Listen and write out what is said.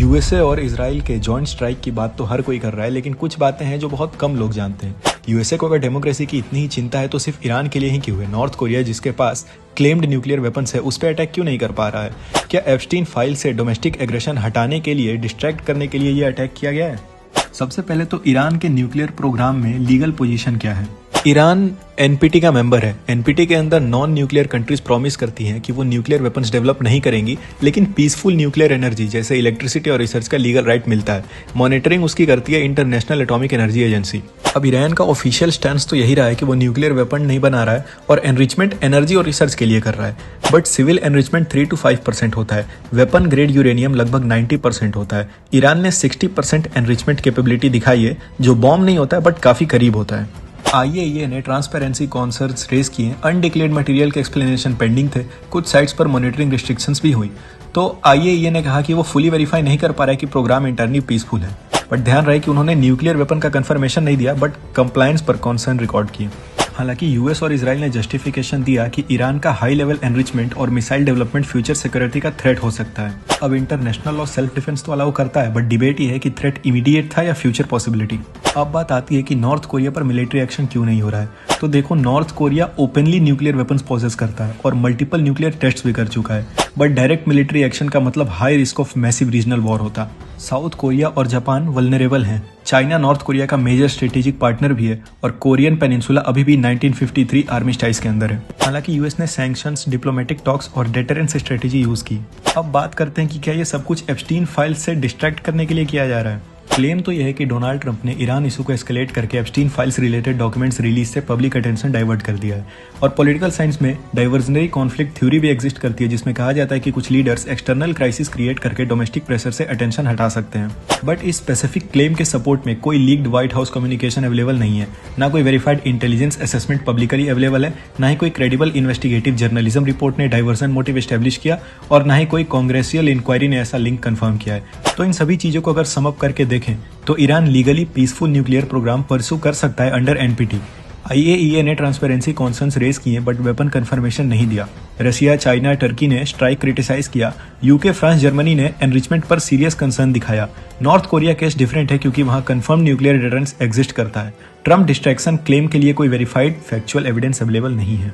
USA और Israel के joint strike की बात तो हर कोई कर रहा है, लेकिन कुछ बातें हैं जो बहुत कम लोग जानते हैं। यूएसए को अगर डेमोक्रेसी की इतनी ही चिंता है तो सिर्फ ईरान के लिए ही क्यों है? नॉर्थ कोरिया जिसके पास क्लेम्ड न्यूक्लियर वेपन्स है उस पर अटैक क्यों नहीं कर पा रहा है? क्या एप्स्टीन फाइल से डोमेस्टिक एग्रेशन हटाने के लिए, डिस्ट्रैक्ट करने के लिए ये अटैक किया गया है? सबसे पहले तो ईरान के न्यूक्लियर प्रोग्राम में लीगल पोजीशन क्या है? ईरान एनपीटी का मेंबर है। एनपीटी के अंदर नॉन न्यूक्लियर कंट्रीज प्रॉमिस करती हैं कि वो न्यूक्लियर वेपन्स डेवलप नहीं करेंगी, लेकिन पीसफुल न्यूक्लियर एनर्जी जैसे इलेक्ट्रिसिटी और रिसर्च का लीगल राइट मिलता है। मॉनिटरिंग उसकी करती है इंटरनेशनल एटॉमिक एनर्जी एजेंसी। अब ईरान का ऑफिशियल स्टैंड तो यही रहा है कि वो न्यूक्लियर वेपन नहीं बना रहा है और एनरिचमेंट एनर्जी और रिसर्च के लिए कर रहा है। बट सिविल एनरिचमेंट 3 to 5% होता है। वेपन ग्रेड यूरेनियम लगभग 90% होता है। ईरान ने 60% एनरिचमेंट कैपेबिलिटी दिखाई है, जो बॉम्ब नहीं होता है बट काफी करीब होता है। आईएईए ने ट्रांसपेरेंसी कॉन्सर्न्स रेज किए। अनडिक्लेयर्ड मटेरियल के एक्सप्लेनेशन पेंडिंग थे। कुछ साइट्स पर मॉनिटरिंग रिस्ट्रिक्शंस भी हुई। तो आईएईए ने कहा कि वो फुली वेरीफाई नहीं कर पा रहा है कि प्रोग्राम इंटरनली पीसफुल है। बट ध्यान रहे कि उन्होंने न्यूक्लियर वेपन का कंफर्मेशन नहीं दिया, बट कंप्लायंस पर कॉन्सर्न रिकॉर्ड किए। हालांकि यूएस और इजराइल ने जस्टिफिकेशन दिया कि ईरान का हाई लेवल एनरिचमेंट और मिसाइल डेवलपमेंट फ्यूचर सिक्योरिटी का थ्रेट हो सकता है। अब इंटरनेशनल लॉ सेल्फ डिफेंस तो अलाउ करता है, बट डिबेट ये है कि थ्रेट इमीडिएट था या फ्यूचर पॉसिबिलिटी। अब बात आती है कि नॉर्थ कोरिया पर मिलिट्री एक्शन क्यों नहीं हो रहा है। तो देखो, north Korea openly nuclear weapons possesses करता है और मल्टीपल न्यूक्लियर टेस्ट भी कर चुका है, बट डायरेक्ट मिलिट्री एक्शन का मतलब high risk of massive regional war होता। साउथ कोरिया और जापान वल्नरेबल हैं। चाइना नॉर्थ कोरिया का मेजर स्ट्रेटेजिक पार्टनर भी है और कोरियन पेनिनसुला अभी भी 1953 आर्मिस्टाइज के अंदर है। हालांकि यूएस ने सैंक्शंस, डिप्लोमेटिक टॉक्स और डेटरेंस स्ट्रेटेजी यूज की। अब बात करते हैं कि क्या ये सब कुछ एप्स्टीन फाइल से डिस्ट्रैक्ट करने के लिए किया जा रहा है। क्लेम तो यह है कि डोनाल्ड ट्रंप ने ईरान इशू को एस्केलेट करके Epstein files related documents release से पब्लिक अटेंशन डाइवर्ट कर दिया है। और पॉलिटिकल साइंस में डाइवर्जनरी कॉन्फ्लिक्ट थ्योरी भी एग्जिस्ट करती है, जिसमें कहा जाता है कि कुछ लीडर्स एक्सटर्नल क्राइसिस क्रिएट करके डोमेस्टिक प्रेशर से अटेंशन हटा सकते हैं। बट इस स्पेसिफिक क्लेम के सपोर्ट में कोई leaked white house communication available नहीं है, ना कोई verified intelligence assessment publicly available है, ना ही कोई क्रेडिबल इन्वेस्टिगेटिव जर्नलिज्म रिपोर्ट ने डाइवर्जन मोटिव एस्टेब्लिश किया, और ना ही कोई कांग्रेसियल इंक्वायरी ने ऐसा लिंक कंफर्म किया है। तो इन सभी चीजों को अगर सम अप करके देखें तो Iran legally peaceful nuclear programme pursue कर सकता है अंडर एनपीटी। आईएईए ने ट्रांसपेरेंसी कॉन्सर्न्स रेज किए बट वेपन कंफर्मेशन नहीं दिया। रशिया, चाइना, टर्की ने स्ट्राइक क्रिटिसाइज किया। यूके, फ्रांस, जर्मनी ने एनरिचमेंट पर सीरियस कंसर्न दिखाया। नॉर्थ कोरिया केस डिफरेंट है क्योंकि वहां कंफर्म न्यूक्लियर डिटरेंस एग्जिस्ट करता है। ट्रम्प डिस्ट्रैक्शन क्लेम के लिए कोई वेरीफाइड फैक्चुअल एविडेंस अवेलेबल नहीं है।